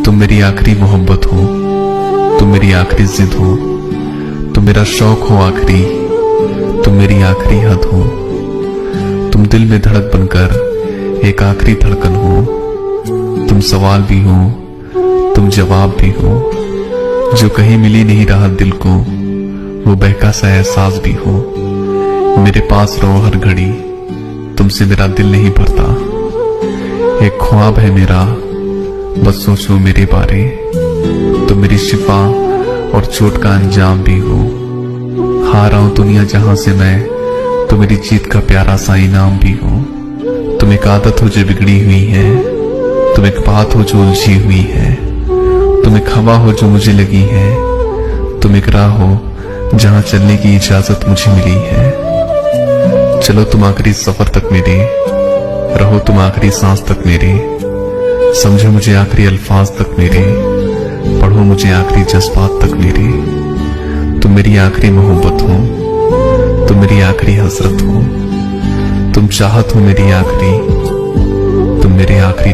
तुम मेरी आखिरी मोहब्बत हो, तुम मेरी आखिरी जिद हो, तुम मेरा शौक हो आखिरी, तुम मेरी आखिरी हद हो। तुम दिल में धड़क बनकर एक आखिरी धड़कन हो। तुम सवाल भी हो, तुम जवाब भी हो, जो कहीं मिली नहीं राहत दिल को, वो बहका सा एहसास भी हो। मेरे पास रहो हर घड़ी, तुमसे मेरा दिल नहीं भरता। एक ख्वाब है मेरा, बस सोचो मेरे बारे। तुम मेरी शिफा और चोट का अंजाम भी हो। हारा हूं दुनिया जहां से मैं, तो मेरी जीत का प्यारा सा इनाम भी हो। तुम एक आदत हो जो बिगड़ी हुई है, तुम एक बात हो जो उलझी हुई है, तुम एक हवा हो जो मुझे लगी है, तुम एक राह हो जहां चलने की इजाजत मुझे मिली है। चलो तुम आखिरी सफर तक मेरे, रहो तुम आखिरी सांस तक मेरे, समझो मुझे आखिरी अल्फाज तक मेरे, पढ़ो मुझे आखिरी जज्बात तक मेरे। तुम मेरी आखिरी मोहब्बत हो, तुम मेरी आखिरी हसरत हो, तुम चाहत हो मेरी आखिरी, तुम मेरे आखिरी